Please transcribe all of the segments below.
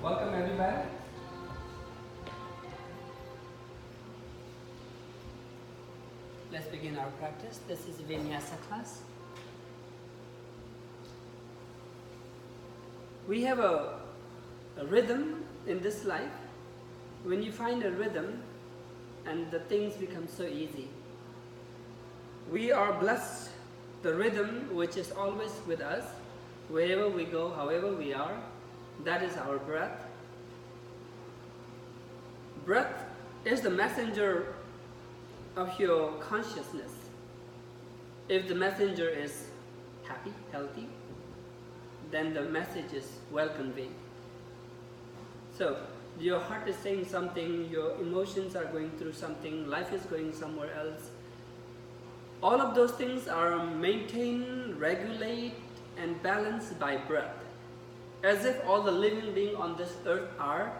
Welcome everybody. Let's begin our practice. This is vinyasa class. We have a rhythm in this life. When you find a rhythm, and the things become so easy. We are blessed. The rhythm which is always with us, wherever we go, however we are, that is our breath. Breath is the messenger of your consciousness. If the messenger is happy, healthy, then the message is well conveyed. So, your heart is saying something, your emotions are going through something, life is going somewhere else. All of those things are maintained, regulate, and balanced by breath. As if all the living beings on this earth are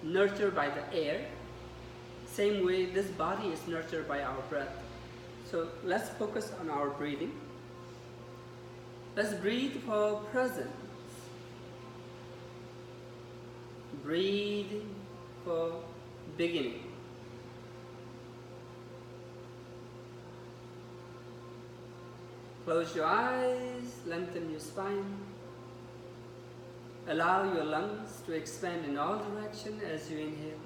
nurtured by the air. Same way, this body is nurtured by our breath. So let's focus on our breathing. Let's breathe for presence. Breathe for beginning. Close your eyes, lengthen your spine. Allow your lungs to expand in all directions as you inhale.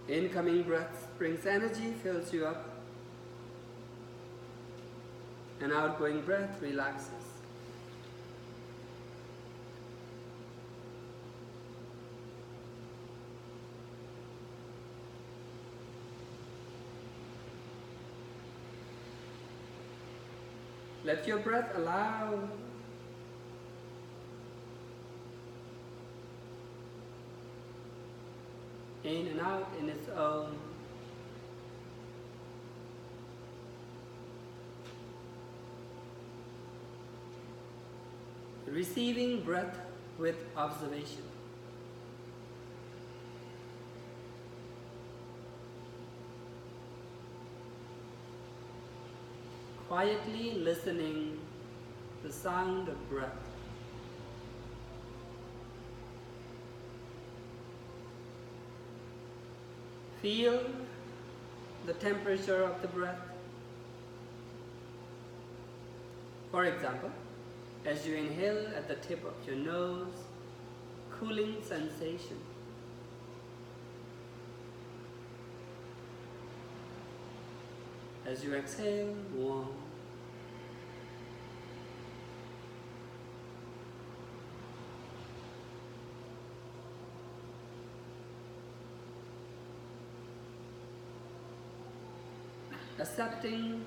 Incoming breath brings energy, fills you up. And outgoing breath relaxes. Let your breath allow in and out in its own. Receiving breath with observation. Quietly listening to the sound of breath. Feel the temperature of the breath. For example, as you inhale at the tip of your nose, cooling sensation. As you exhale, warm. Accepting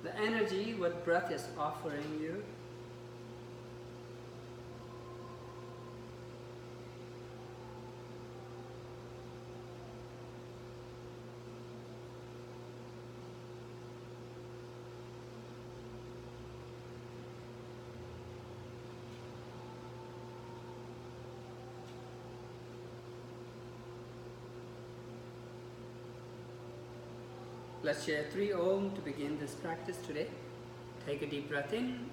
the energy what breath is offering you. Let's share 3 Om to begin this practice today. Take a deep breath in.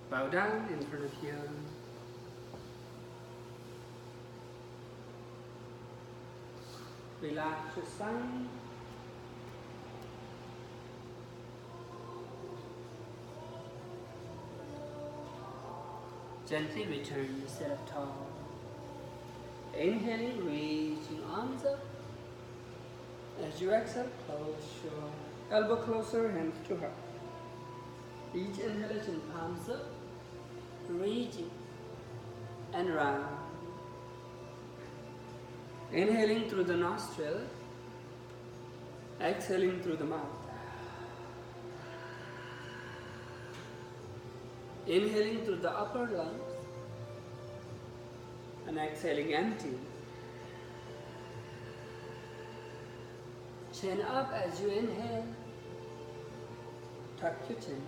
Bow down in front of you. Relax your spine. Gently return, sit up tall. Inhaling, reaching arms up. As you exhale, close your elbow closer, hands to heart. Each inhalation, palms up, reaching and round. Inhaling through the nostril, exhaling through the mouth. Inhaling through the upper lungs and exhaling empty. Chin up as you inhale. Tuck your chin.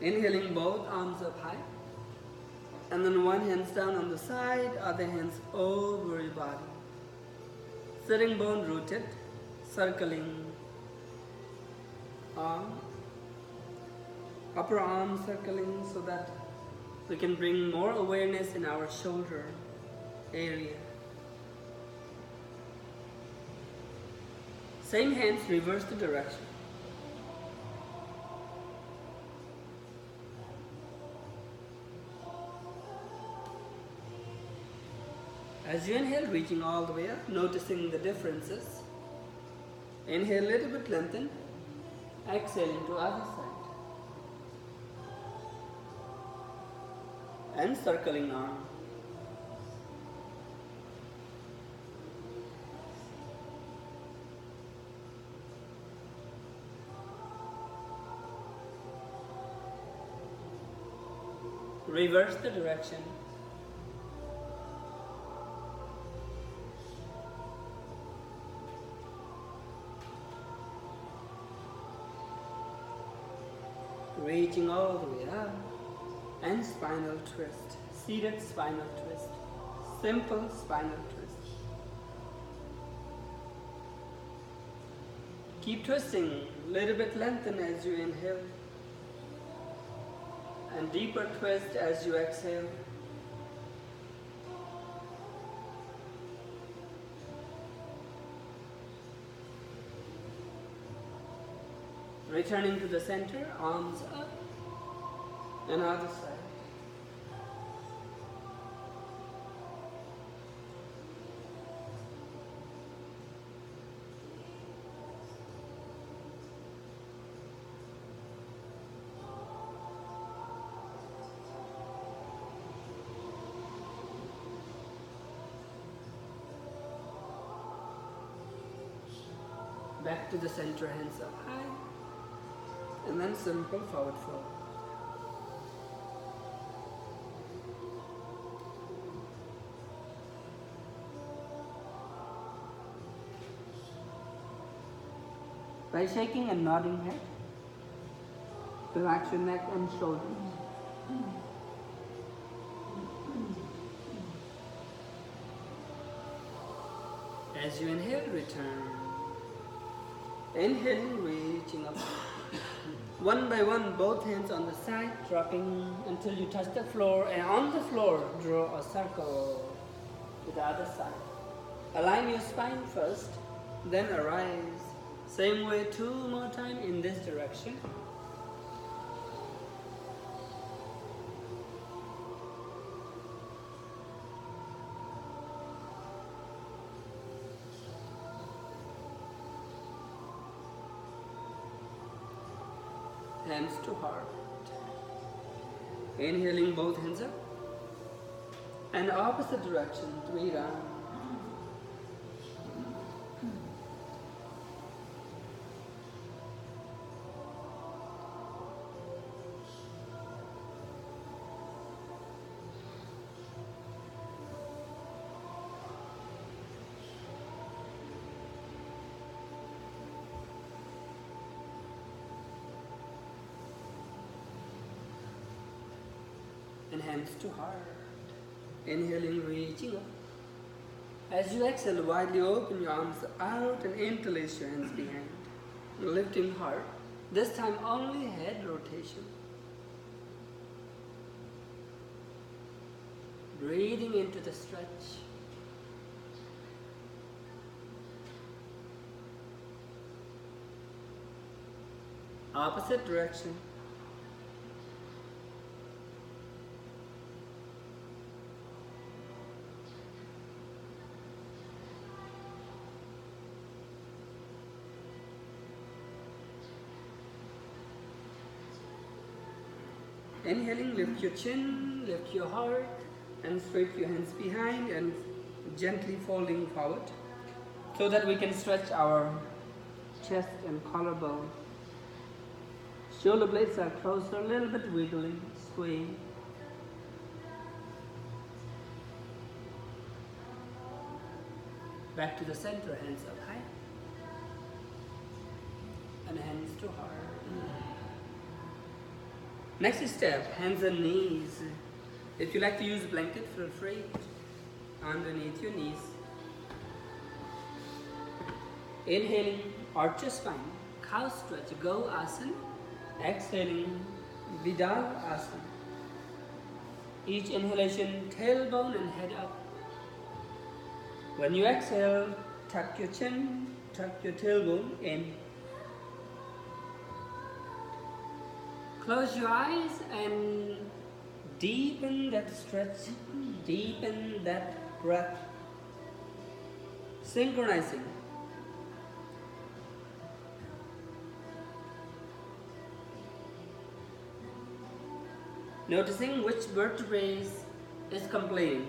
Inhaling, both arms up high. And then one hand's down on the side, other hand's over your body. Sitting bone rooted, circling arm. Upper arm circling so that we can bring more awareness in our shoulder area. Same hands, reverse the direction. As you inhale, reaching all the way up, noticing the differences. Inhale, a little bit lengthen. Exhaling to other side. And circling arm. Reverse the direction. Reaching all the way up. And spinal twist. Seated spinal twist. Simple spinal twist. Keep twisting. Little bit lengthen as you inhale. And deeper twist as you exhale. Returning to the center, arms up, and other side. Back to the center, hands up high. And then simple forward fold. By shaking and nodding head, relax your neck and shoulders. As you inhale, return. Inhaling, reaching up. One by one, both hands on the side, dropping until you touch the floor, and on the floor, draw a circle to the other side. Align your spine first, then arise. Same way, 2 more times in this direction. Hands to heart. Inhaling, both hands up. And opposite direction, 3 rounds. And hands to heart. Inhaling, reaching up. As you exhale, widely open your arms out and interlace your hands behind. Lifting heart. This time only head rotation. Breathing into the stretch. Opposite direction. Inhaling, lift your chin, lift your heart, and straight your hands behind and gently folding forward so that we can stretch our chest and collarbone. Shoulder blades are closer, a little bit wiggling, swaying. Back to the center, hands up high. And hands to heart. Next step, hands and knees. If you like to use a blanket, feel free. Underneath your knees. Inhaling, arch your spine. Cow stretch, go asana. Exhaling, Vidal asana. Each inhalation, tailbone and head up. When you exhale, tuck your chin, tuck your tailbone in. Close your eyes and deepen that stretch, deepen that breath. Synchronizing. Noticing which vertebrae is complaining.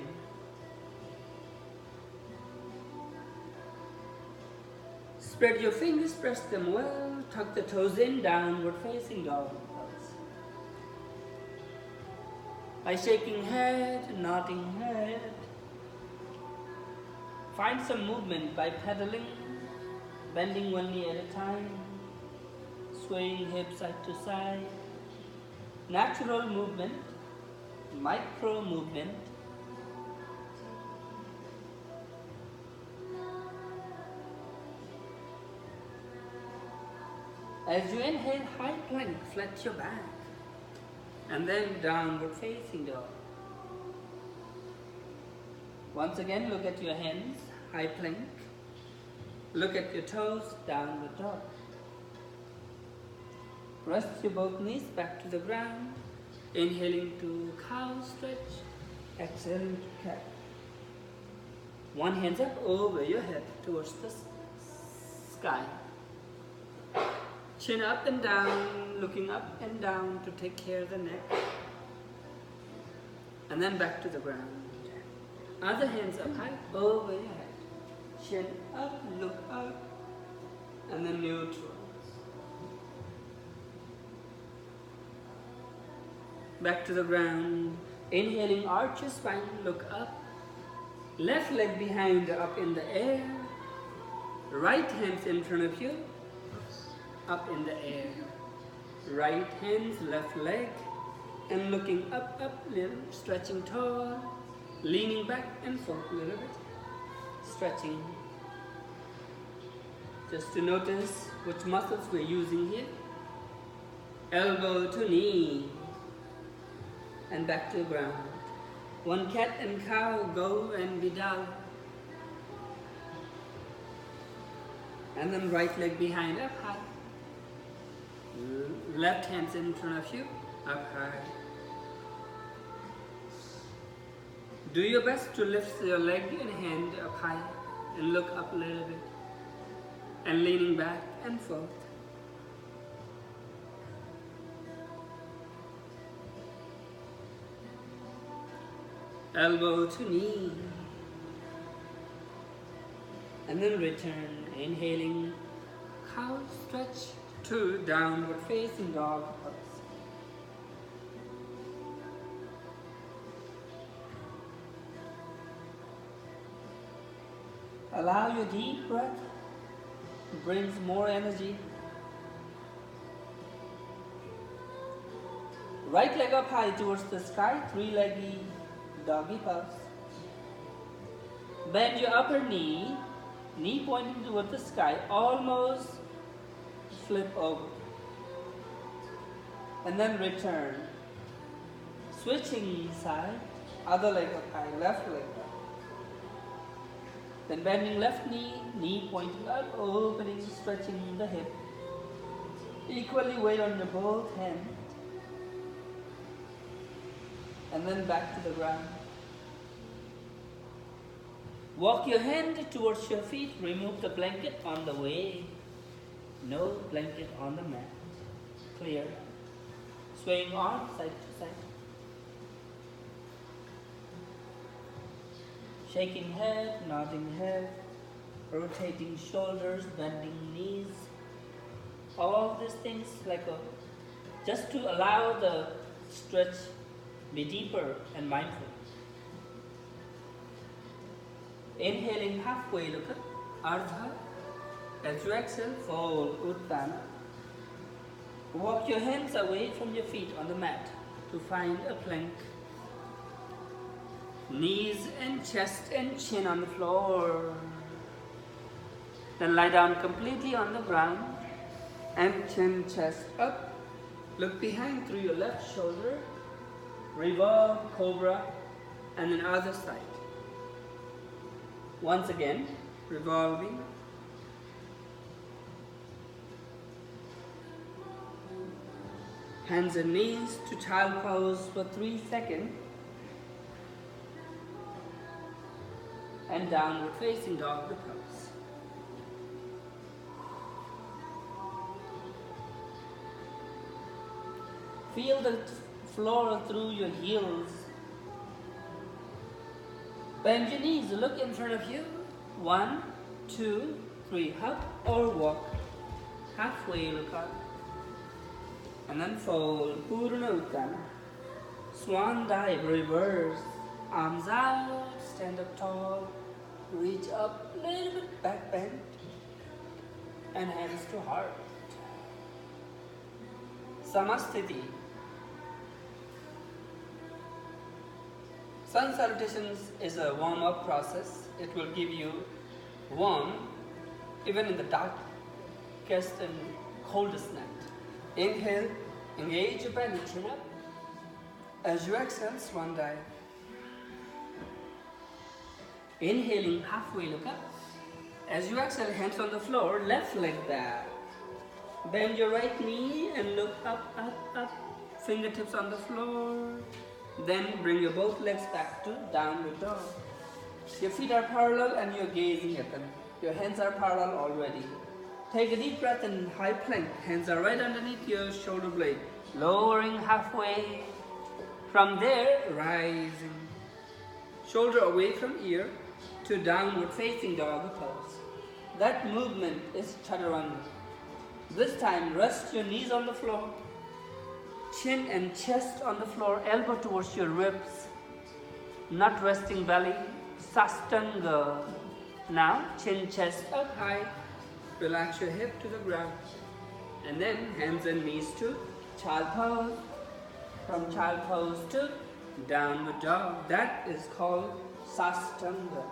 Spread your fingers, press them well, tuck the toes in, downward facing dog pose. By shaking head, nodding head. Find some movement by pedaling, bending one knee at a time, swaying hips side to side. Natural movement, micro movement. As you inhale, high plank, flat your back. And then downward facing dog. Once again, look at your hands, high plank. Look at your toes, downward dog. Rest your both knees back to the ground. Inhaling to cow stretch. Exhaling to cat. One hand up over your head towards the sky. Chin up and down, looking up and down to take care of the neck. And then back to the ground. Other hands up high over your head. Chin up, look up, and then neutral. Back to the ground. Inhaling, arch your spine, look up. Left leg behind, up in the air. Right hands in front of you, up in the air. Right hands, left leg, and looking up, little, stretching tall, leaning back and forth a little bit, stretching. Just to notice which muscles we're using here. Elbow to knee, and back to the ground. One cat and cow, go and be down. And then right leg behind, up high. Left hands in front of you, up high. Do your best to lift your leg and hand up high and look up a little bit. And leaning back and forth. Elbow to knee. And then return, inhaling, cow stretch to downward facing dog pose. Allow your deep breath, brings more energy. Right leg up high towards the sky, three-leggy doggy pose. Bend your upper knee, knee pointing toward the sky, almost flip over. And then return. Switching side, other leg up high, left leg up. Then bending left knee, knee pointing up, opening, stretching the hip. Equally weight on your both hands. And then back to the ground. Walk your hand towards your feet, remove the blanket on the way. No blanket on the mat. Clear. Swaying arms side to side. Shaking head, nodding head, rotating shoulders, bending knees. All of these things just to allow the stretch be deeper and mindful. Inhaling halfway, look at Ardha. As you exhale, fold Utthana. Walk your hands away from your feet on the mat to find a plank. Knees and chest and chin on the floor. Then lie down completely on the ground and chin, chest up. Look behind through your left shoulder. Revolve, cobra, and then other side. Once again, revolving. Hands and knees to child pose for 3 seconds. And downward facing dog pose. Feel the floor through your heels. Bend your knees, look in front of you. 1, 2, 3, hop or walk. Halfway, look up. And then fold, Purna Utthana. Swan dive, reverse. Arms out, stand up tall. Reach up, little bit back bend. And hands to heart. Samasthiti. Sun salutations is a warm-up process. It will give you warm even in the darkest and coldest night. Inhale, engage your belly, chin up. As you exhale, swan dive. Inhaling, halfway look up. As you exhale, hands on the floor, left leg back. Bend your right knee and look up, up, up. Fingertips on the floor. Then bring your both legs back to downward dog. Your feet are parallel and you're gazing at them. Your hands are parallel already. Take a deep breath in high plank. Hands are right underneath your shoulder blade. Lowering halfway. From there, rising. Shoulder away from ear to downward facing dog pose. That movement is chaturanga. This time, rest your knees on the floor. Chin and chest on the floor, elbow towards your ribs. Not resting belly. Sastanga. Now, chin, chest up high. Relax your hip to the ground. And then, hands and knees to child pose. From child pose to downward dog. That is called Sastanga.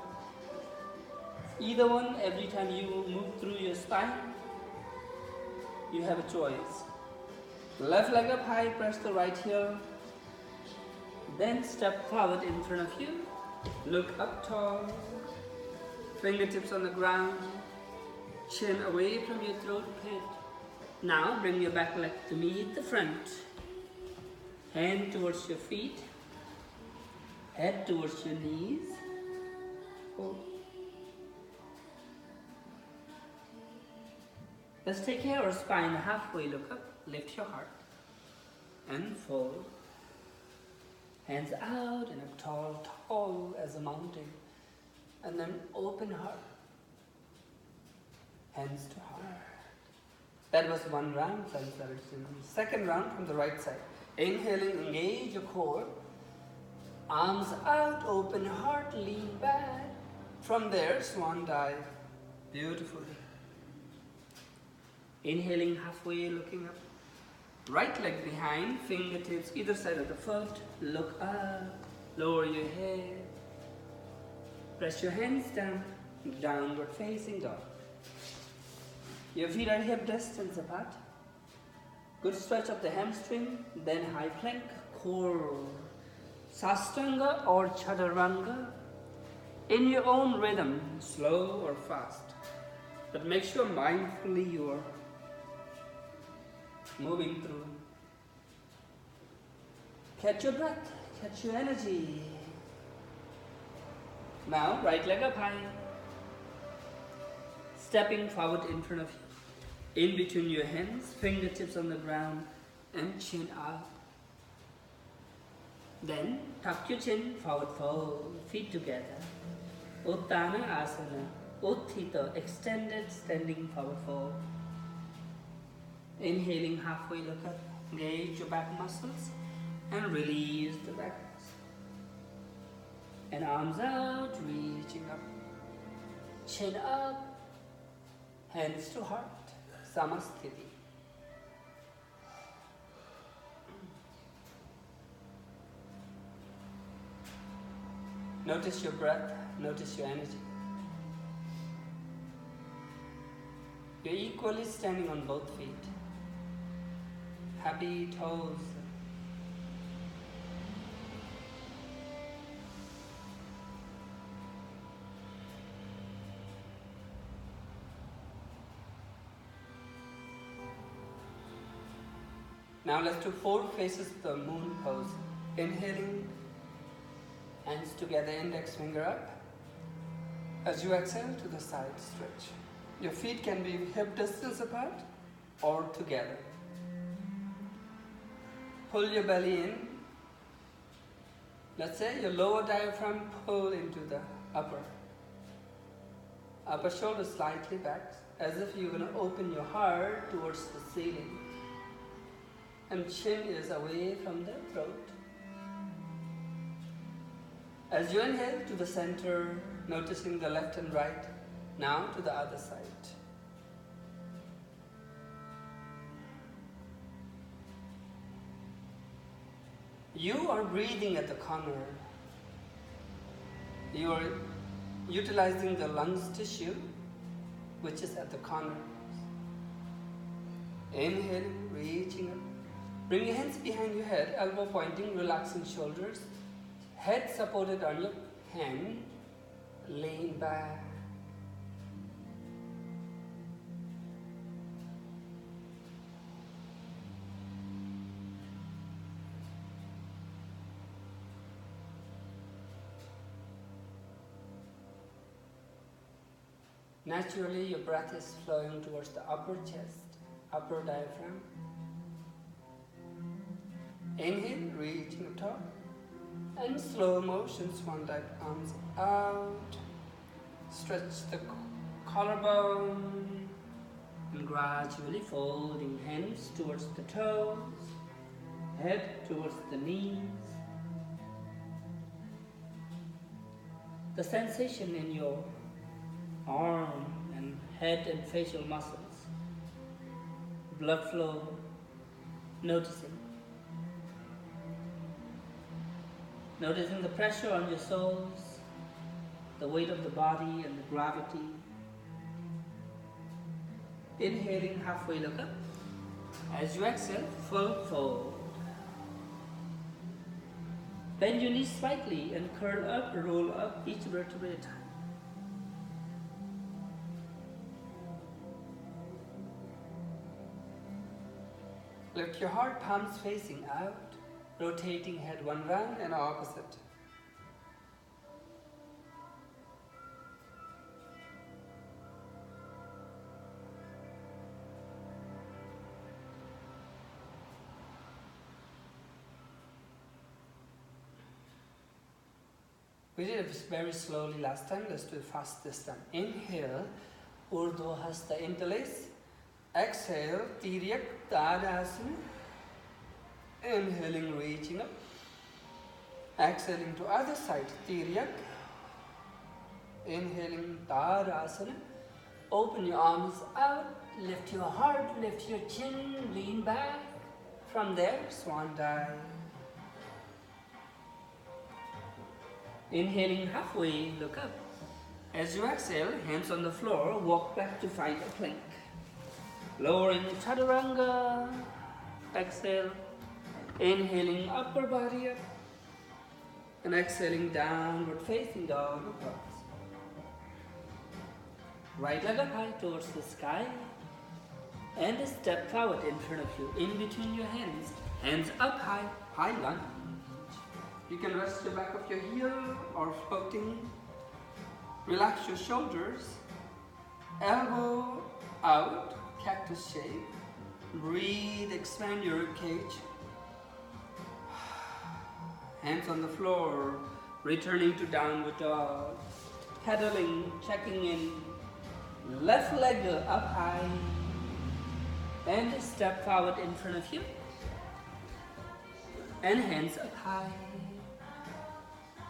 Either one, every time you move through your spine, you have a choice. Left leg up high, press the right heel. Then step forward in front of you. Look up tall. Fingertips on the ground. Chin away from your throat pit. Now bring your back leg to meet the front. Hand towards your feet. Head towards your knees. Hold. Let's take care of our spine. Halfway look up. Lift your heart. And fold. Hands out and up tall, tall as a mountain. And then open heart. Hands to heart. That was one round. Second round from the right side. Inhaling, engage your core. Arms out, open heart, lean back. From there, swan dive. Beautifully. Inhaling halfway, looking up. Right leg behind, fingertips either side of the foot. Look up, lower your head. Press your hands down, downward facing dog. Your feet are hip distance apart. Good stretch of the hamstring, then high plank, core. Sastanga or chaturanga. In your own rhythm, slow or fast. But make sure mindfully you are moving through. Catch your breath, catch your energy. Now, right leg up high. Stepping forward in front of you. In between your hands, fingertips on the ground and chin up. Then, tuck your chin, forward fold, feet together. Uttana Asana, Utthita, extended standing powerful. Inhaling halfway, look up, engage your back muscles and release the back. And arms out, reaching up, chin up, hands to heart, Samasthiti. Notice your breath, notice your energy. You're equally standing on both feet. Happy toes. Now let's do 4 faces the moon pose. Inhaling, hands together, index finger up. As you exhale, to the side stretch. Your feet can be hip distance apart or together. Pull your belly in. Let's say your lower diaphragm pull into the upper. Upper shoulder slightly back, as if you're going to open your heart towards the ceiling. And chin is away from the throat. As you inhale to the center, noticing the left and right, now to the other side. You are breathing at the corner. You are utilizing the lungs tissue, which is at the corner. Inhaling, reaching up. Bring your hands behind your head, elbow pointing, relaxing shoulders. Head supported on your hand, lean back. Naturally, your breath is flowing towards the upper chest, upper diaphragm. Inhale, reaching up top. And slow motion, swan dive, arms out. Stretch the collarbone. And gradually folding hands towards the toes. Head towards the knees. The sensation in your arm and head and facial muscles. Blood flow, noticing. Noticing the pressure on your soles, the weight of the body and the gravity. Inhaling, halfway look up. As you exhale, full fold. Bend your knees slightly and curl up, roll up each vertebrae at a time. Lift your heart, palms facing out. Rotating head one round and opposite. We did it very slowly last time. Let's do it fast this time. Inhale, Urdhva Hasta interlace. Exhale, Tiryak Tadasana. Inhaling, reaching up. Exhaling to other side, Tiryak. Inhaling, Tadasana. Open your arms out, lift your heart, lift your chin, lean back. From there, swan dive. Inhaling halfway, look up. As you exhale, hands on the floor, walk back to find a plank. Lowering Chaturanga. Exhale. Inhaling upper body up and exhaling downward facing dog pose. Right leg up high towards the sky and step forward in front of you, in between your hands. Hands up high, high lunge. You can rest the back of your heel or floating. Relax your shoulders. Elbow out, cactus shape. Breathe, expand your rib cage. Hands on the floor, returning to downward dog. pedaling, checking in. Left leg up high. And step forward in front of you. And hands up high.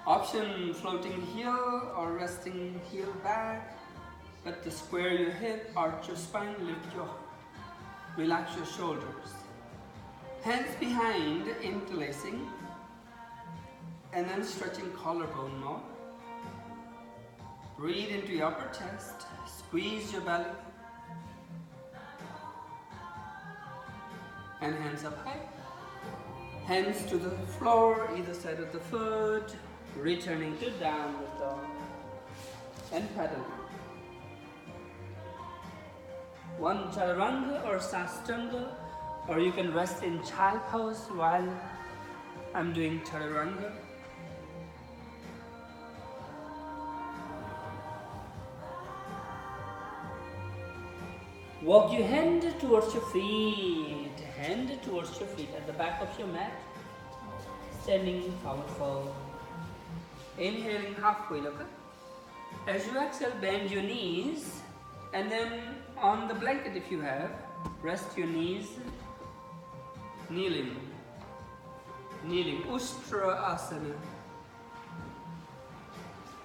Option floating heel or resting heel back. But to square your hip, arch your spine, lift your heart. Relax your shoulders. Hands behind, interlacing. And then stretching collarbone more. Breathe into your upper chest. Squeeze your belly. And hands up high. Hands to the floor, either side of the foot. Returning to downward dog. And pedaling. One chaturanga or sastanga, or you can rest in child pose while I'm doing chaturanga. Walk your hand towards your feet, at the back of your mat, standing forward fold. Inhaling halfway look up. As you exhale, bend your knees, and then on the blanket if you have, rest your knees, kneeling, Ustra Asana,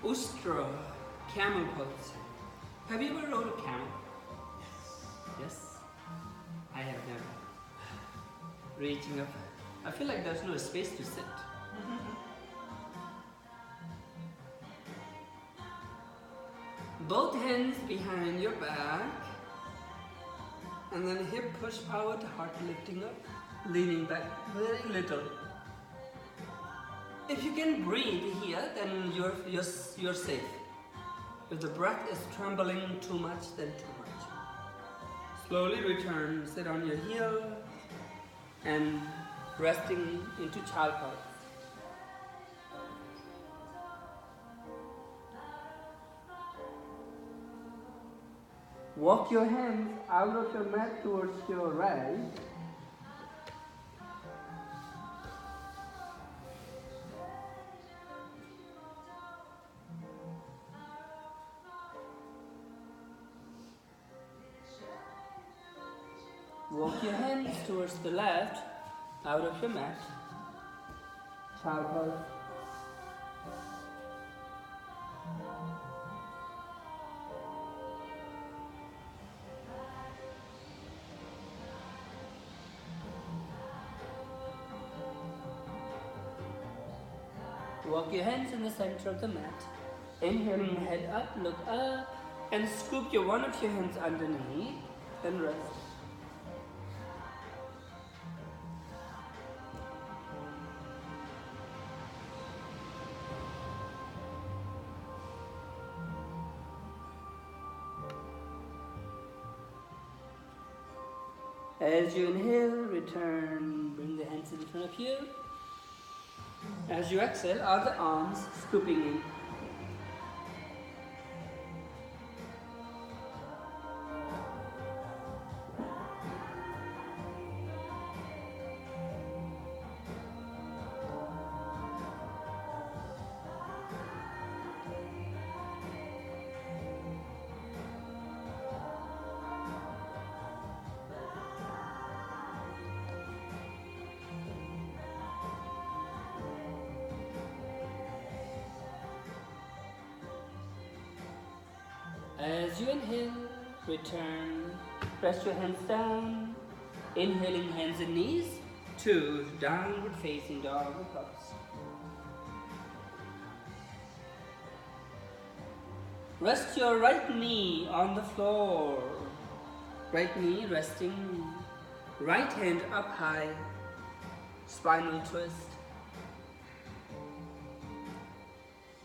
Ustra, camel pose. Have you ever rode a camel? Yes, I have never. Reaching up, I feel like there's no space to sit. Both hands behind your back, and then hip push forward, heart lifting up, leaning back very little. If you can breathe here, then you're safe. If the breath is trembling too much, then too much. Slowly return, sit on your heel, and resting into child pose. Walk your hands out of your mat towards your right. Walk your hands towards the left, out of your mat. Child pose. Walk your hands in the center of the mat. Inhaling, head up, look up, and scoop one of your hands underneath, then rest. As you inhale, return, bring the hands in front of you. As you exhale, other arms scooping in. As you inhale, return, press your hands down, inhaling hands and knees to downward facing dog pose. Rest your right knee on the floor, right knee resting, right hand up high, spinal twist.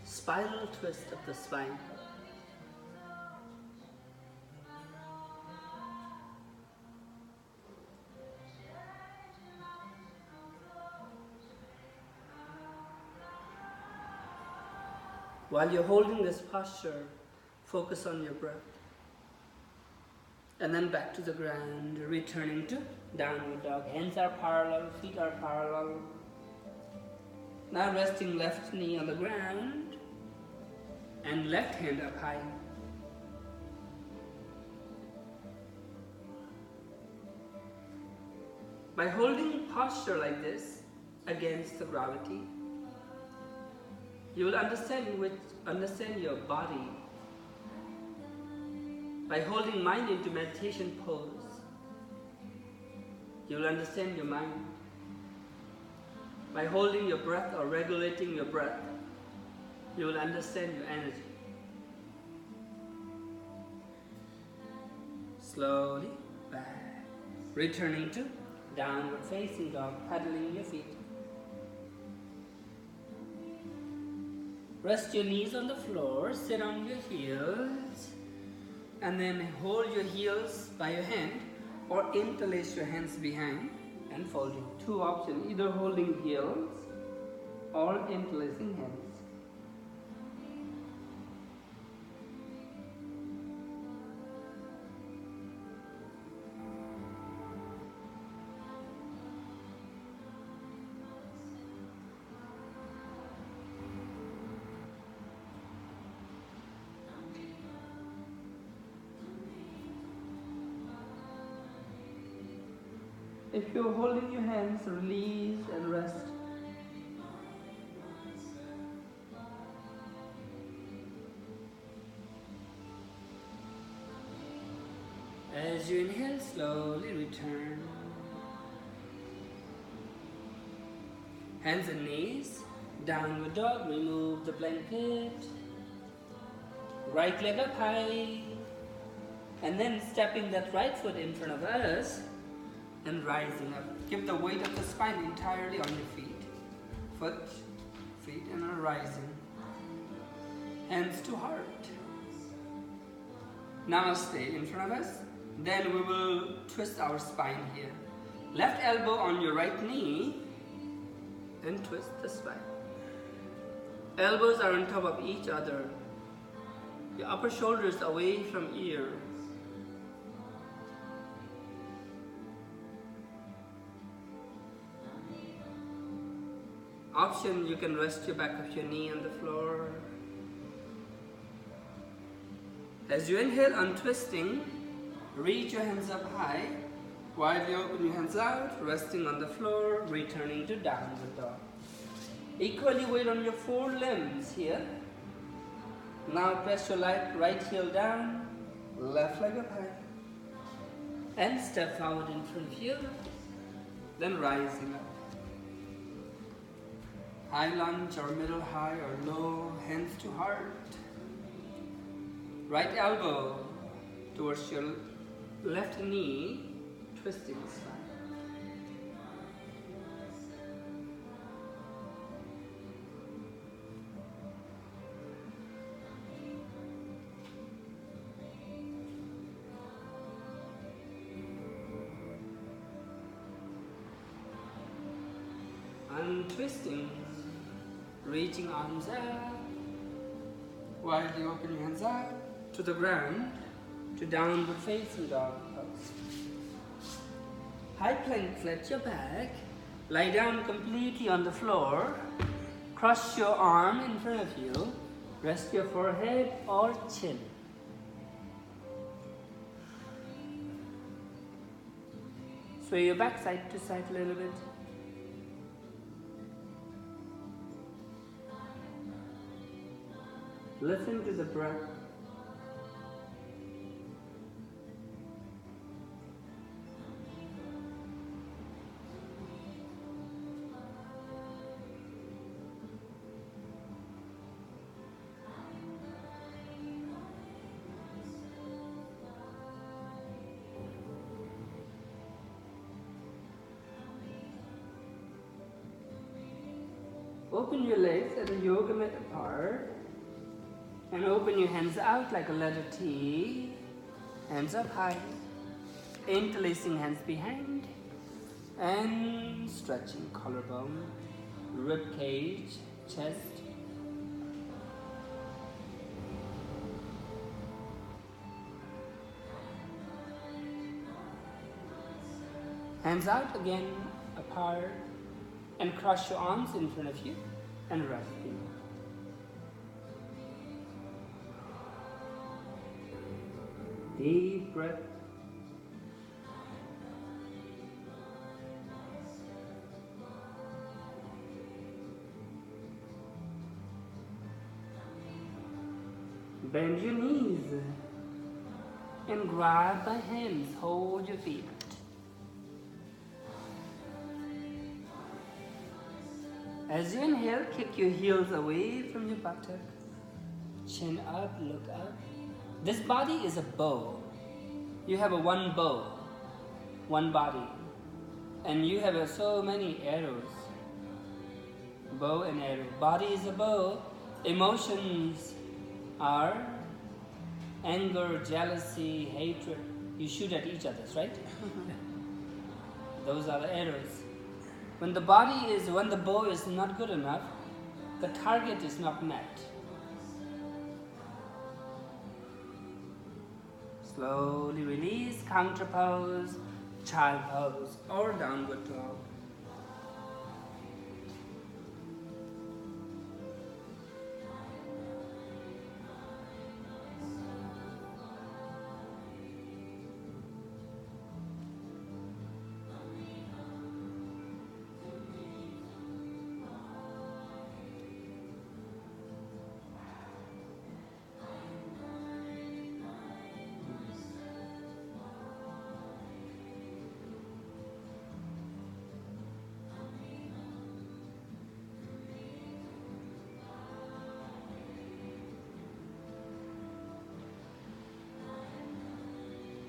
Spinal twist of the spine. While you're holding this posture, focus on your breath. And then back to the ground, returning to downward dog. Hands are parallel, feet are parallel. Now resting left knee on the ground and left hand up high. By holding posture like this against the gravity, you will understand your body. By holding mind into meditation pose, you will understand your mind. By holding your breath or regulating your breath, you will understand your energy. Slowly back, returning to downward facing dog, paddling your feet. Rest your knees on the floor, sit on your heels, and then hold your heels by your hand or interlace your hands behind and folding. Two options, either holding heels or interlacing hands. If you're holding your hands, release and rest. As you inhale, slowly return. Hands and knees, downward dog, remove the blanket. Right leg up high. And then stepping that right foot in front of us and rising up. Give the weight of the spine entirely on your feet. Foot, feet, and are rising. Hands to heart. Namaste in front of us. Then we will twist our spine here. Left elbow on your right knee and twist the spine. Elbows are on top of each other. Your upper shoulders away from ear. Option, you can rest your back of your knee on the floor. As you inhale, untwisting, reach your hands up high. While you open your hands out, resting on the floor, returning to downward dog. Equally weight on your four limbs here. Now press your right heel down, left leg up high. And step forward in front of you, then rising up. High lunge or middle high or low, hands to heart. Right elbow towards your left knee, twisting the spine. Untwisting, reaching arms out, while you open your hands out to the ground, to downward facing dog pose. High plank, flat your back, lie down completely on the floor, cross your arm in front of you, rest your forehead or chin. Sway your back side to side a little bit. Listen to the breath. Open your legs at a yoga mat apart. And open your hands out like a letter T. Hands up high. Interlacing hands behind. And stretching collarbone, rib cage, chest. Hands out again, apart. And cross your arms in front of you and resting. Deep breath. Bend your knees and grab by hands, hold your feet. As you inhale, kick your heels away from your buttock. Chin up, look up. This body is a bow. You have a one bow, one body. And you have so many arrows. Bow and arrow. Body is a bow. Emotions are anger, jealousy, hatred. You shoot at each other, right? Those are the arrows. When the bow is not good enough, the target is not met. Slowly release, counter pose, child pose, or downward dog.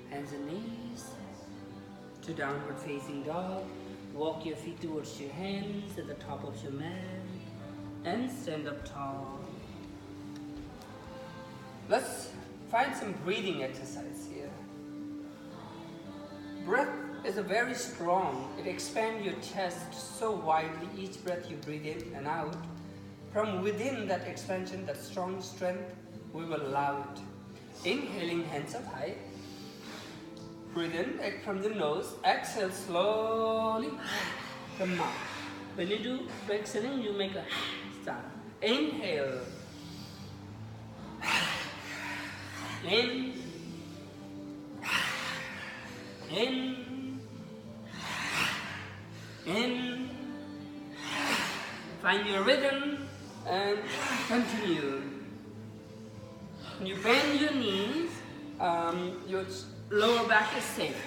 Hands and knees to downward facing dog. Walk your feet towards your hands at the top of your mat and stand up tall. Let's find some breathing exercise here. Breath is a very strong. It expands your chest so widely each breath you breathe in and out. From within that expansion, that strong strength, we will allow it. Inhaling, hands up high. Breathe in from the nose. Exhale slowly from mouth. When you do exhaling, you make a sound. Inhale. In. In. In. Find your rhythm and continue. When you bend your knees, your lower back is safe.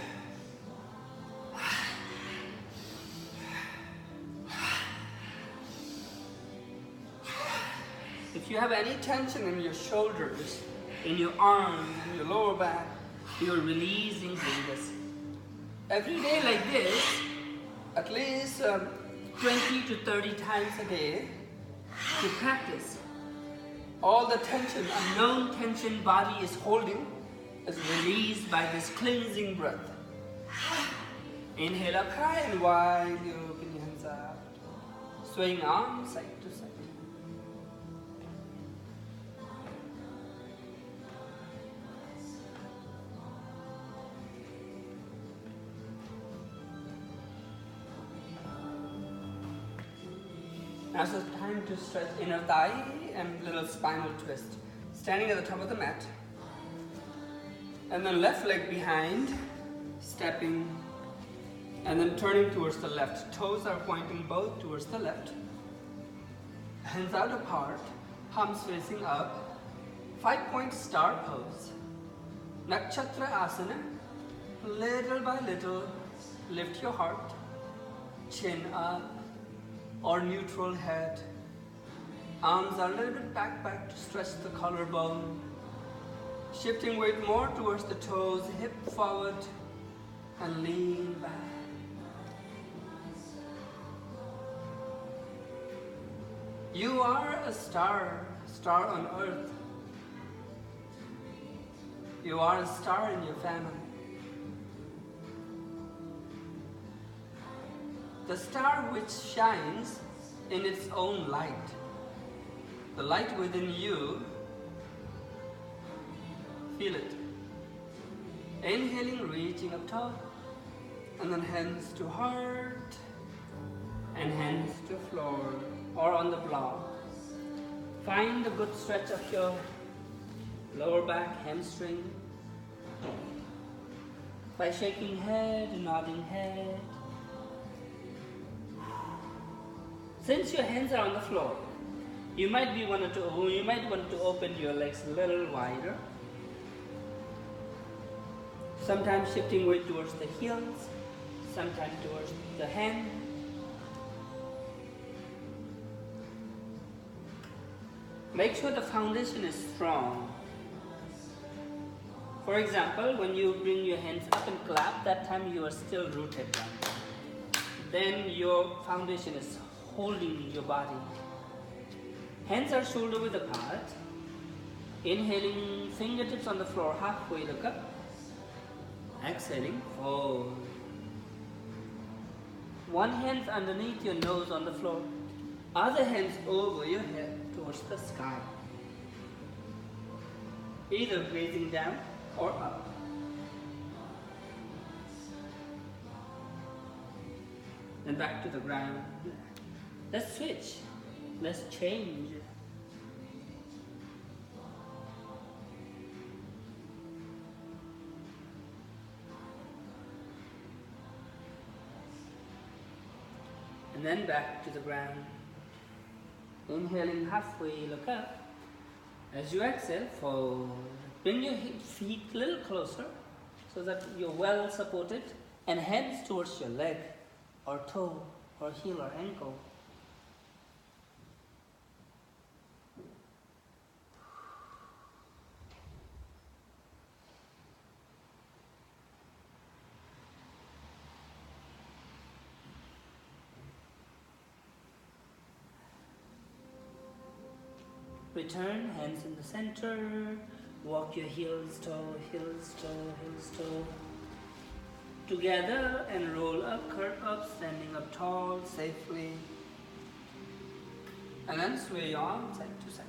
If you have any tension in your shoulders, in your arms, in your lower back, you're releasing this. Every day like this, at least 20 to 30 times a day, to practice. All the tension, unknown tension body is holding, is released by this cleansing breath. Inhale up high and wide, you open your hands out. Swaying arms side to side. Now it's time to stretch inner thigh and little spinal twist. Standing at the top of the mat. And then left leg behind, stepping, and then turning towards the left. Toes are pointing both towards the left. Hands out apart, palms facing up. 5-point star pose. Nakshatra asana. Little by little, lift your heart. Chin up or neutral head. Arms are a little bit back to stretch the collarbone. Shifting weight more towards the toes, hip forward and lean back. You are a star on earth. You are a star in your family. The star which shines in its own light. The light within you, feel it. Inhaling, reaching up top, and then hands to heart, and hands to floor, or on the block. Find a good stretch of your lower back, hamstring. by shaking head, nodding head. Since your hands are on the floor, you might want to open your legs a little wider. Sometimes shifting weight towards the heels, sometimes towards the hand. Make sure the foundation is strong. For example, when you bring your hands up and clap, that time you are still rooted down. Then your foundation is holding your body. Hands are shoulder width apart. Inhaling, fingertips on the floor, halfway look up. Exhaling, fold. One hand underneath your nose on the floor. Other hands over your head towards the sky. Either gazing down or up. Then back to the ground. Let's switch. Let's change. And then back to the ground. Inhaling halfway, look up. As you exhale, fold. Bring your feet a little closer so that you're well supported, and hands towards your leg or toe or heel or ankle. Return, hands in the center. Walk your heels, toe, heels, toe, heels, toe. Together and roll up, curve up, standing up tall, safely. And then sway your arm side to side.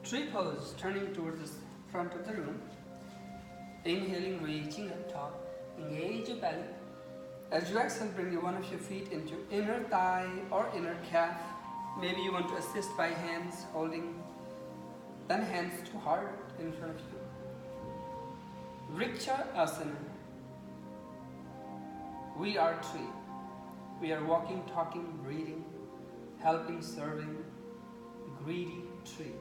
Tree pose, turning towards the front of the room. Inhaling, reaching up top. Engage your belly. As you exhale, bring one of your feet into inner thigh or inner calf. Maybe you want to assist by hands holding, then hands to heart in front of you. Vriksha Asana. We are tree. We are walking, talking, breathing, helping, serving, greedy tree.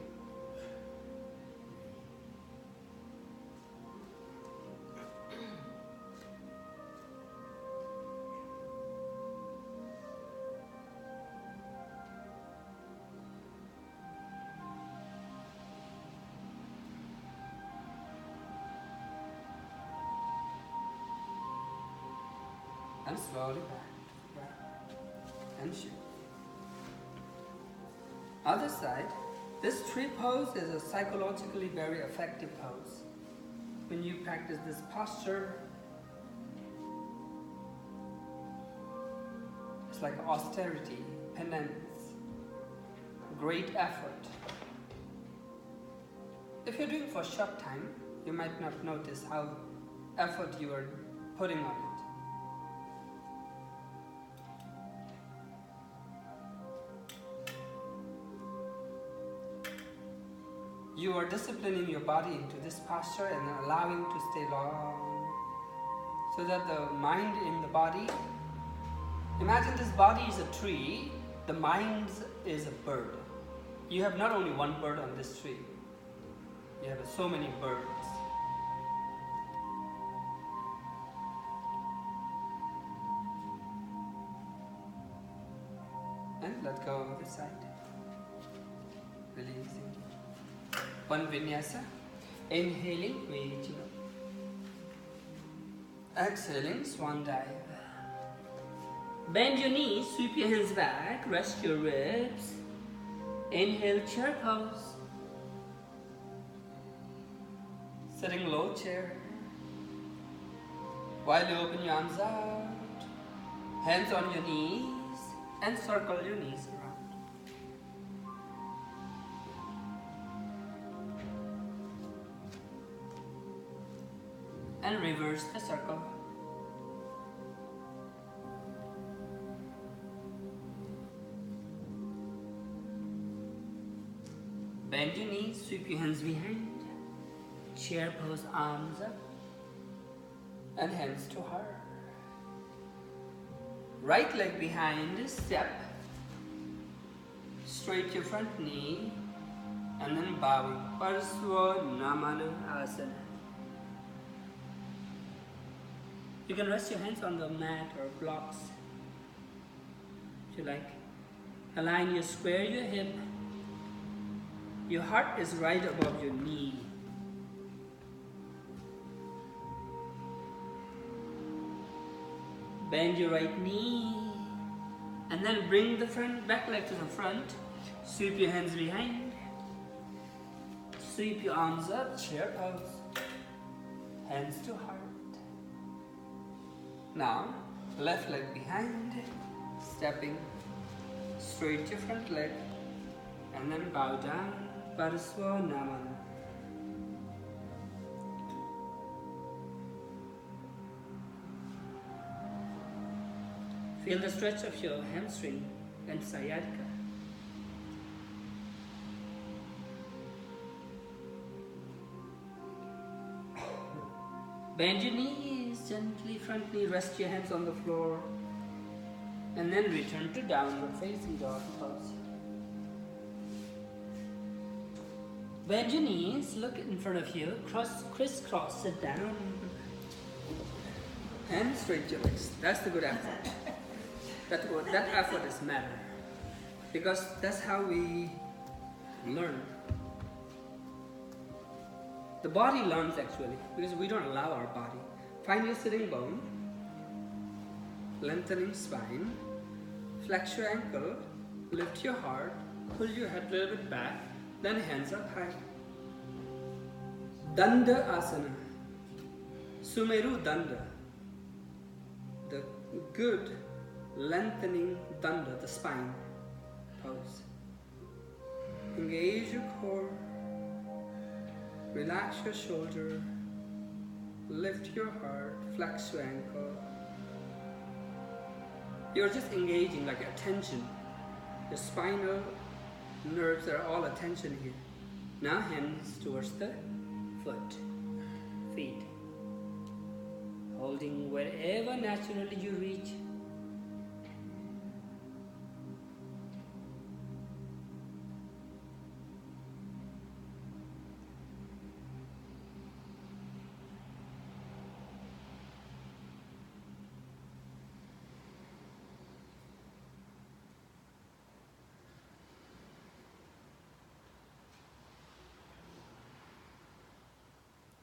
And slowly back and shift. Other side, this tree pose is a psychologically very effective pose. When you practice this posture, it's like austerity, penance, great effort. If you're doing for a short time, you might not notice how effort you are putting on it. You are disciplining your body into this posture and allowing to stay long, so that the mind in the body, imagine this body is a tree, the mind is a bird. You have not only one bird on this tree, you have so many birds. And let go of the side, releasing. One vinyasa, inhaling, reaching up. Exhaling, swan dive. Bend your knees, sweep your hands back, rest your ribs. Inhale, chair pose. Sitting low chair. While you open your arms out, hands on your knees and circle your knees around. And reverse the circle. Bend your knees, sweep your hands behind. Chair pose, arms up. And hands to heart. Right leg behind, step. Straight your front knee. And then bowing. Parsvanamana. You can rest your hands on the mat or blocks. If you like. Align your square your hip. Your heart is right above your knee. Bend your right knee. And then bring the front back leg to the front. Sweep your hands behind. Sweep your arms up, chair pose. Hands to heart. Now, left leg behind, stepping straight your front leg, and then bow down, Parsvanamana. Feel the stretch of your hamstring and sciatica. Bend your knees gently, front knee, rest your hands on the floor, and then return to downward facing dog pose. Bend your knees, look in front of you, crisscross, sit down, and straight your legs. That's the good effort. That effort is matter, because that's how we learn. The body learns actually, because we don't allow our body. Find your sitting bone, lengthening spine, flex your ankle, lift your heart, pull your head a little bit back, then hands up high. Danda Asana, Sumeru Danda, the good lengthening danda, the spine pose. Engage your core. Relax your shoulder, lift your heart, flex your ankle. You're just engaging like attention. The spinal nerves are all attention here. Now hands towards the feet. Holding wherever naturally you reach.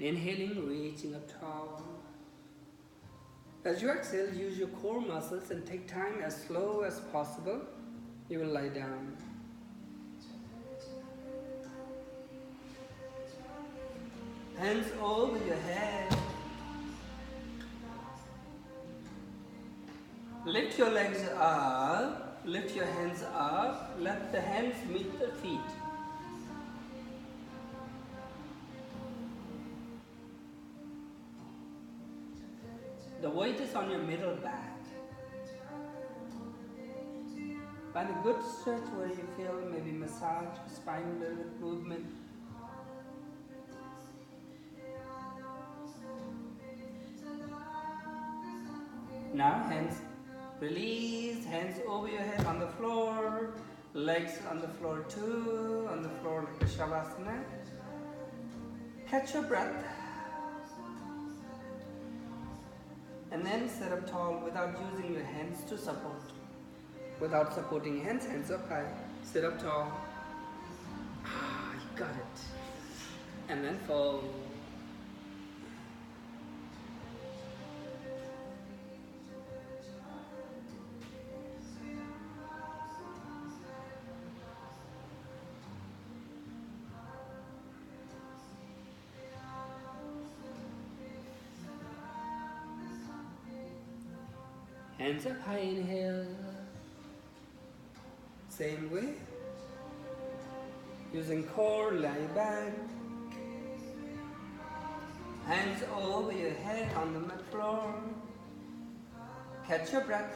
Inhaling, reaching up tall. As you exhale, use your core muscles and take time as slow as possible. You will lie down. Hands over your head. Lift your legs up, lift your hands up, let the hands meet the feet. The weight is on your middle back. Find a good stretch where you feel maybe massage, spine movement. Now hands release, hands over your head on the floor, legs on the floor too, on the floor like a Shavasana. Catch your breath. And then sit up tall without using your hands to support. Without supporting hands, hands up high. Sit up tall. Ah, you got it. And then fold. Hands up high, inhale. Same way. Using core, lie back. Hands over your head on the mat floor. Catch your breath.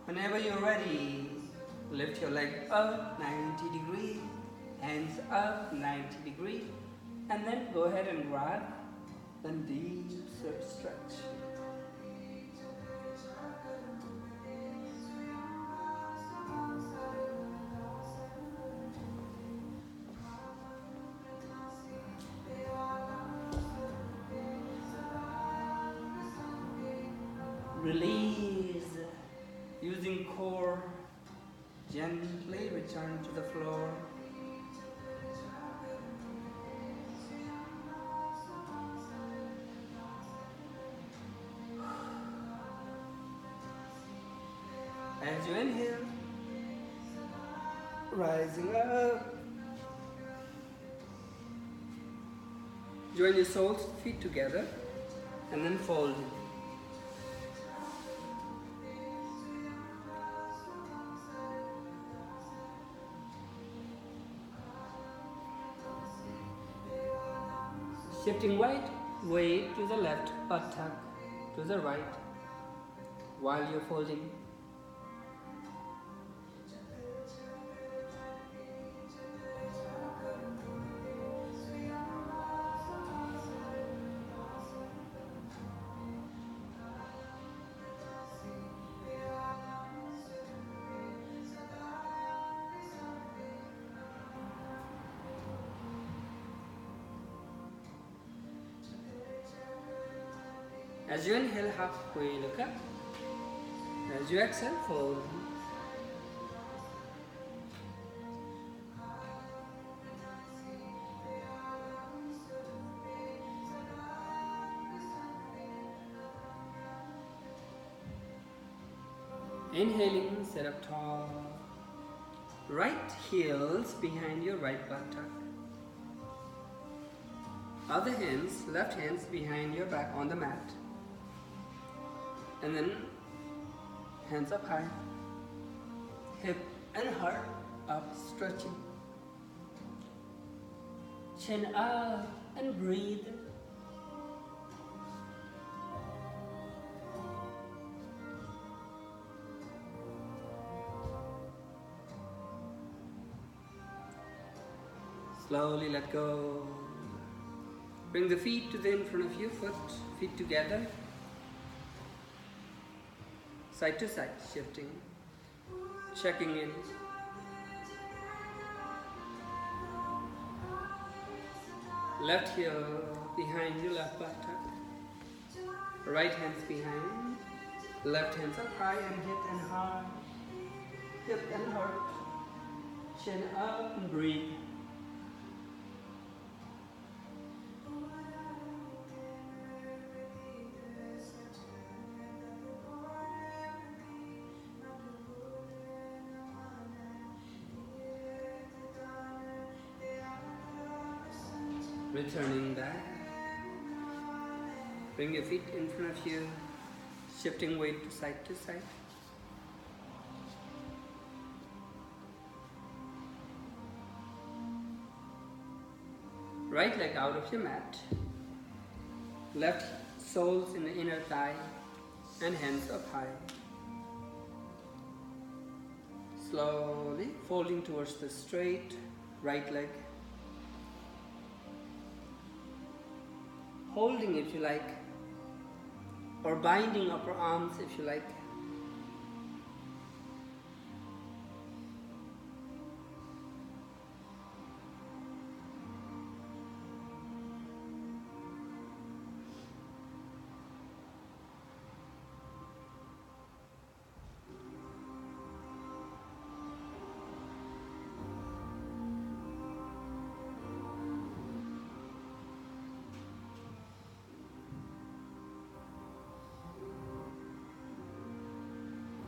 Whenever you're ready, lift your leg up 90 degrees. hands up 90 degrees, and then go ahead and grab and deep stretch. Release, using core, gently return to the floor. As you inhale, rising up. Join your soles, feet together, and then folding. Shifting weight to the left, buttock to the right, while you're folding. As you inhale, halfway look up. As you exhale, fold. Inhaling, sit up tall. Right heels behind your right buttock. Other hands, left hands behind your back on the mat. And then hands up high, hip and heart up, stretching. Chin up and breathe. Slowly let go. Bring the feet to the in front of your foot, feet together. Side to side, shifting, checking in. Left heel behind your left buttock. Right hands behind. Left hands up high and hip and high. Hip and heart. Chin up and breathe. Returning back. Bring your feet in front of you, shifting weight to side to side. Right leg out of your mat. Left soles in the inner thigh and hands up high. Slowly folding towards the straight right leg. Holding if you like, or binding upper arms if you like.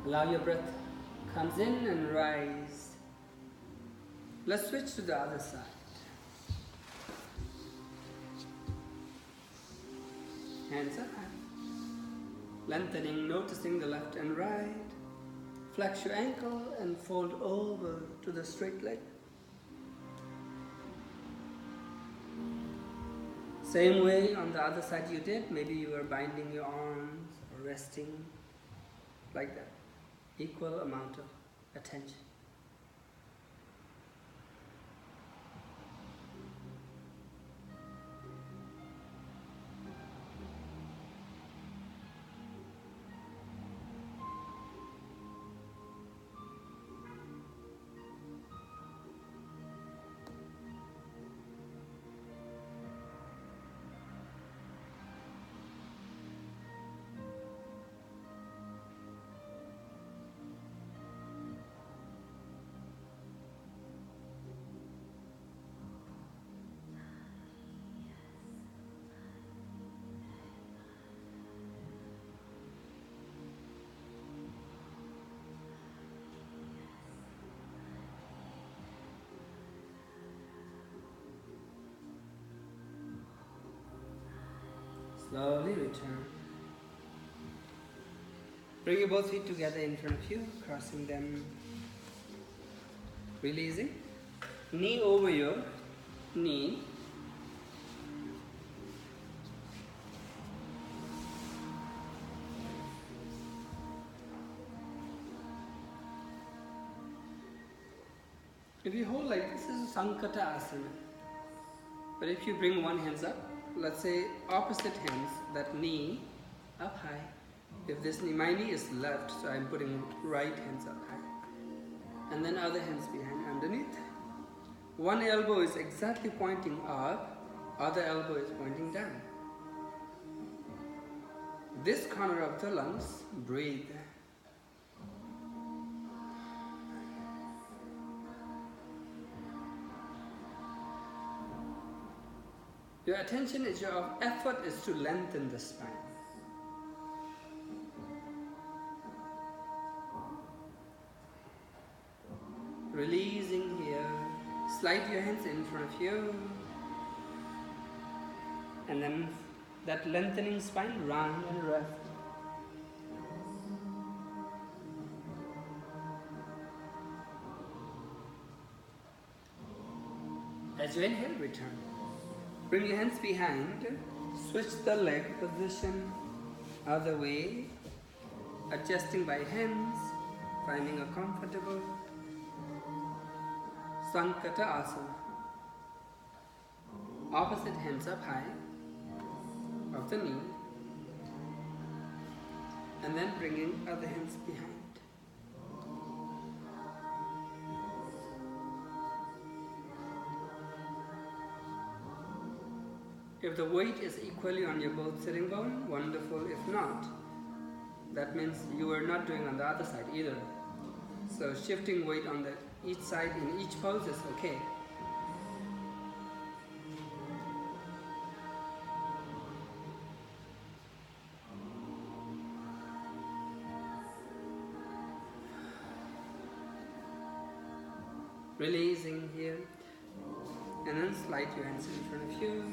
Allow your breath comes in and rise. Let's switch to the other side. Hands up high. Lengthening, noticing the left and right. Flex your ankle and fold over to the straight leg. Same way on the other side you did. Maybe you were binding your arms or resting like that. Equal amount of attention. Slowly return. Bring your both feet together in front of you, crossing them. Releasing. Knee over your knee. If you hold like this, is Sankata Asana. But if you bring one hand up, let's say opposite hands, that knee up high. If this knee, my knee is left, so I'm putting right hands up high. And then other hands behind, underneath. One elbow is exactly pointing up, other elbow is pointing down. This corner of the lungs, breathe. Your attention is your effort is to lengthen the spine. Releasing here. Slide your hands in front of you. And then that lengthening spine, round and rest. As you inhale, return. Bring your hands behind, switch the leg position other way, adjusting by hands, finding a comfortable Sankata Asana. Opposite hands up high of the knee, and then bringing other hands behind. If the weight is equally on your both sitting bone, wonderful. If not, that means you are not doing on the other side either. So shifting weight on each side in each pose is okay. Releasing here, and then slide your hands in front of you.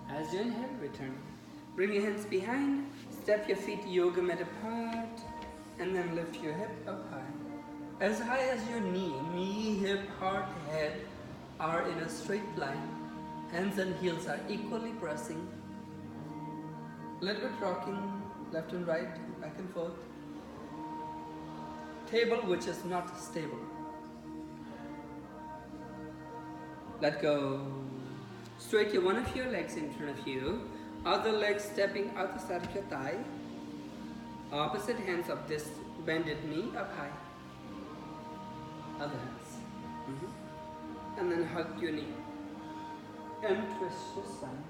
As you inhale, return. Bring your hands behind, step your feet yoga mat apart, and then lift your hip up high. As high as your knee, hip, heart, head are in a straight line. Hands and heels are equally pressing. Little bit rocking, left and right, back and forth. Table which is not stable. Let go. Straighten one of your legs in front of you, other leg stepping out the side of your thigh, opposite hands of this bended knee up high, other hands, and then hug your knee and twist your spine.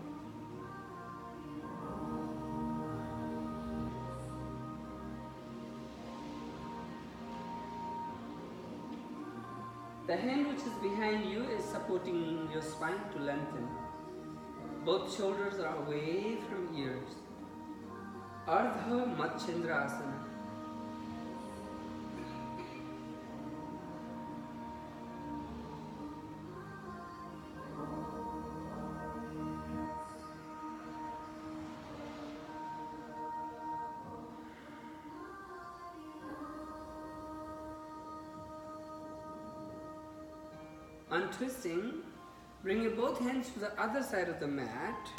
The hand which is behind you is supporting your spine to lengthen. Both shoulders are away from ears. Ardha Machendrasana. Untwisting, bring your both hands to the other side of the mat.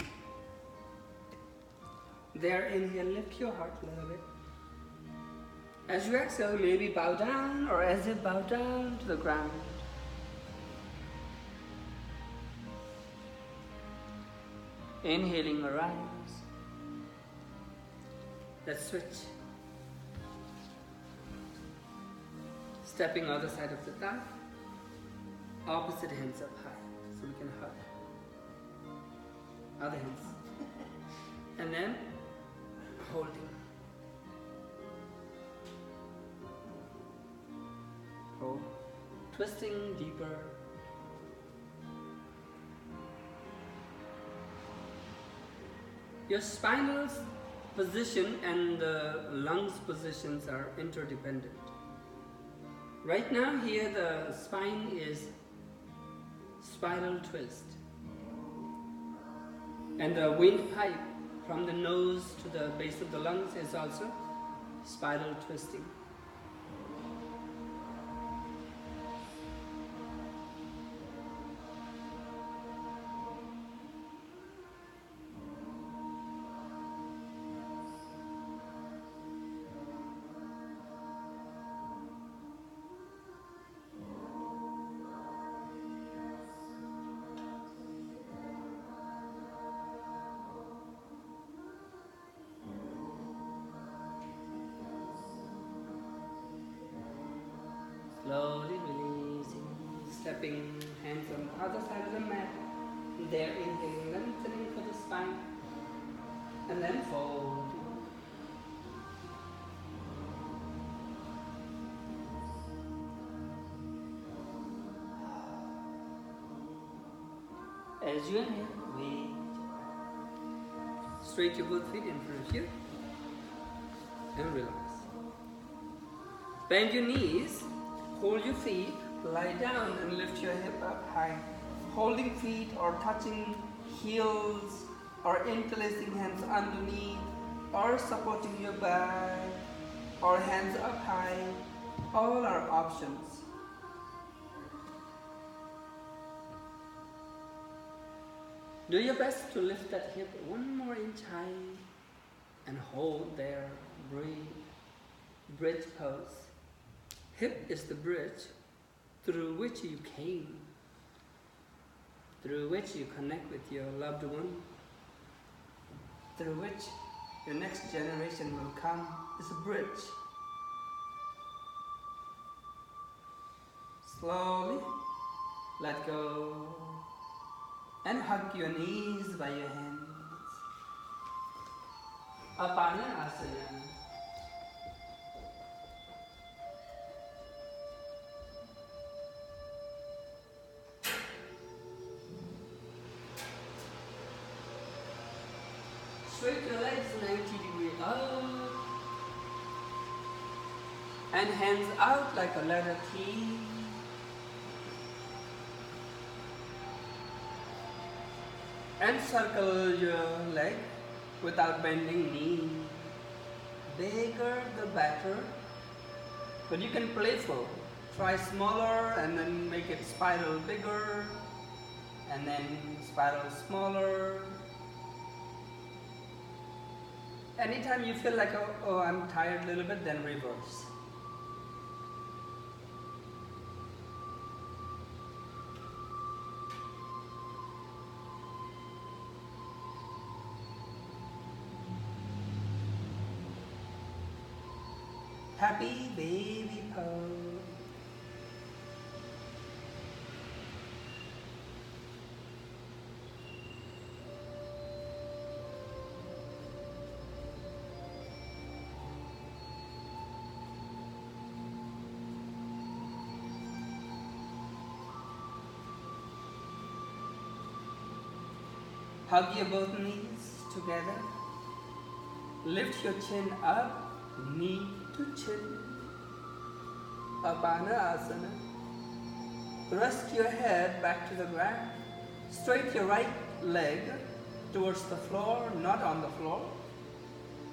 There, inhale, lift your heart a little bit. As you exhale, maybe bow down, or as you bow down to the ground. Inhaling, arise. Let's switch. Stepping other side of the thigh. Opposite hands up high, so we can hug. Other hands. And then holding. Hold. Twisting deeper. Your spinal position and the lungs positions are interdependent. Right now here the spine is spiral twist, and the windpipe from the nose to the base of the lungs is also spiral twisting. Slowly releasing, stepping hands on the other side of the mat. There, inhaling, lengthening for the spine, and then fold. As you inhale, wait. Straight your both feet in front of you, and relax. Bend your knees. Hold your feet, lie down and lift your hip up high. Holding feet or touching heels or interlacing hands underneath or supporting your back or hands up high, all are options. Do your best to lift that hip one more inch high and hold there, breathe, bridge pose. Hip is the bridge through which you came, through which you connect with your loved one, through which your next generation will come. It's a bridge. Slowly let go and hug your knees by your hands. Apanasana. Straight your legs 90 degrees up and hands out like a letter T. And circle your leg without bending knee. Bigger the better, but you can playful. Try smaller and then make it spiral bigger and then spiral smaller. Anytime you feel like, oh, I'm tired a little bit, then reverse. Happy baby pose. Hug your both knees together. Lift your chin up, knee to chin. Apanasana. Rest your head back to the ground. Straight your right leg towards the floor, not on the floor.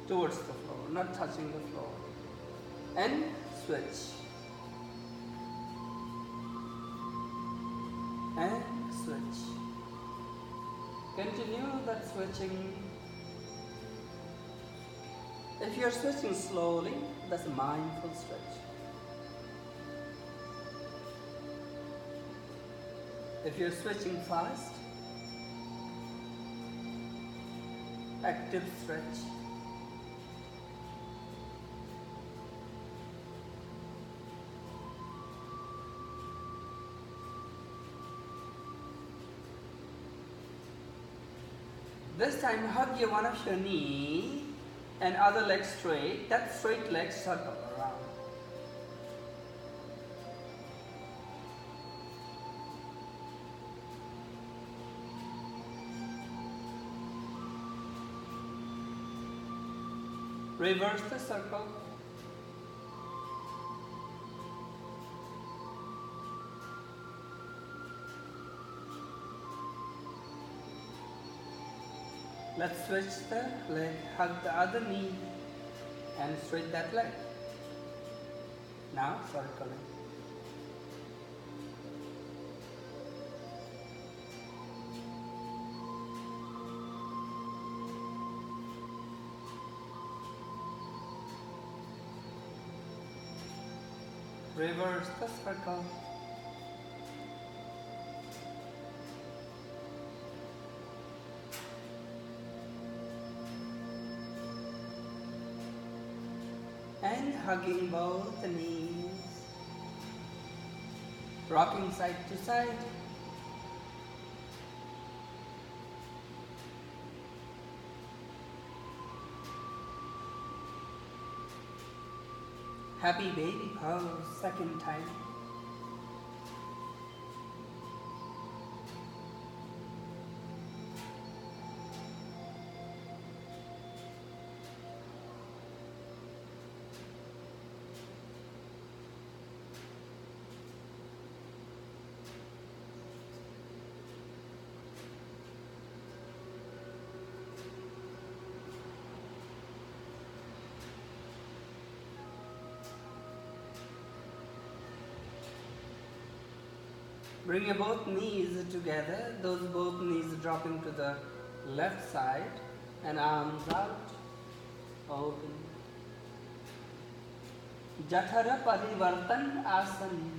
Towards the floor, not touching the floor. And switch. And switch. Continue that switching. If you're switching slowly, that's a mindful stretch. If you're switching fast, active stretch. This time hug your one of your knee and other leg straight. That straight leg circle around. Reverse the circle. Let's switch the leg, hug the other knee and straight that leg. Now circling. Reverse the circle. And hugging both the knees, rocking side to side. Happy baby pose, second time. Bring your both knees together, those both knees dropping to the left side and arms out, open. Jathara Parivartan Asana,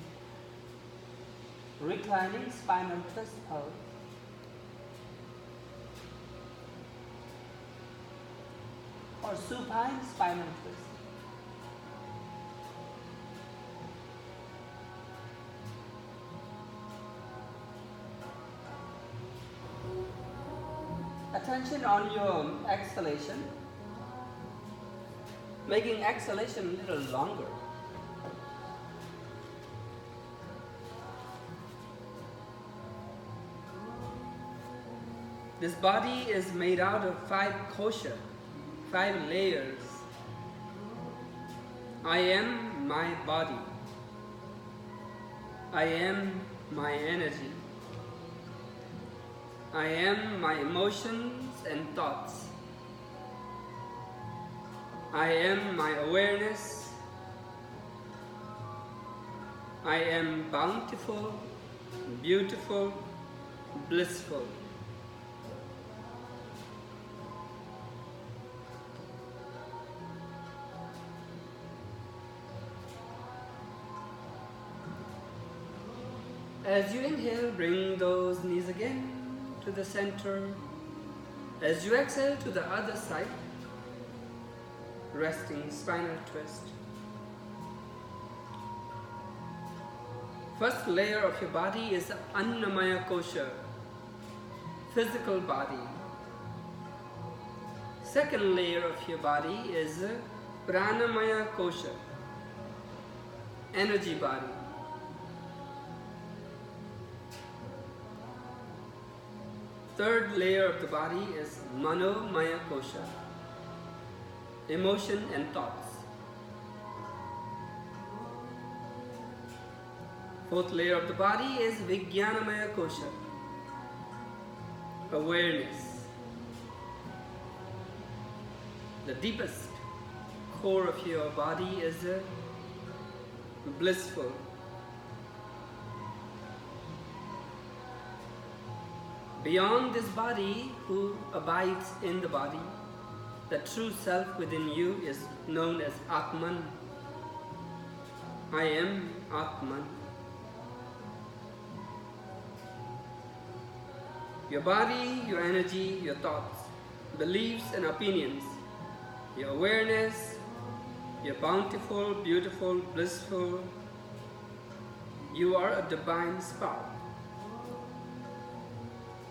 reclining spinal twist pose. Or supine spinal twist. Attention on your exhalation, making exhalation a little longer. This body is made out of 5 kosha, 5 layers. I am my body. I am my energy. I am my emotions and thoughts. I am my awareness. I am bountiful, beautiful, blissful. As you inhale, bring those knees again to the center. As you exhale to the other side, resting spinal twist. First layer of your body is Annamaya Kosha, physical body. Second layer of your body is Pranamaya Kosha, energy body. Third layer of the body is Manomaya Kosha, emotion and thoughts. Fourth layer of the body is Vijnanamaya Kosha, awareness. The deepest core of your body is blissful. Beyond this body, who abides in the body, the true self within you is known as Atman. I am Atman. Your body, your energy, your thoughts, beliefs and opinions, your awareness, your bountiful, beautiful, blissful, you are a divine spark.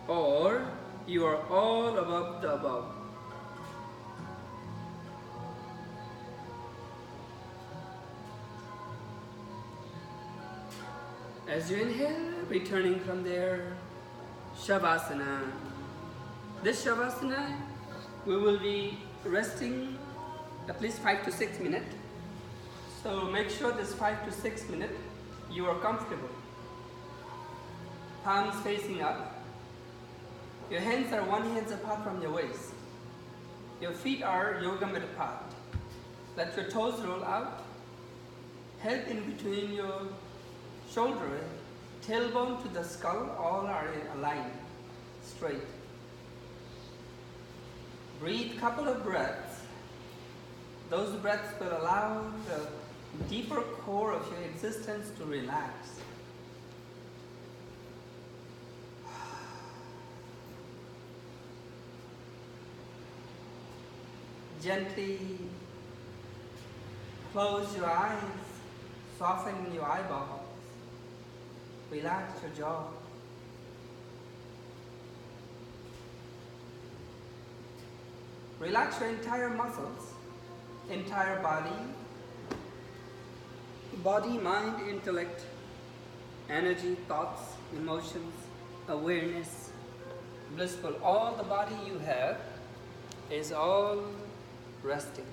Or you are all above the above. As you inhale, returning from there, Shavasana. This Shavasana, we will be resting at least 5 to 6 minutes. So make sure this 5 to 6 minutes you are comfortable. Palms facing up. Your hands are 1 hand apart from your waist. Your feet are yoga mat apart. Let your toes roll out. Head in between your shoulder, tailbone to the skull, all are aligned, straight. Breathe couple of breaths. Those breaths will allow the deeper core of your existence to relax. Gently close your eyes, soften your eyeballs, relax your jaw. Relax your entire muscles, entire body, mind, intellect, energy, thoughts, emotions, awareness, blissful. All the body you have is all resting.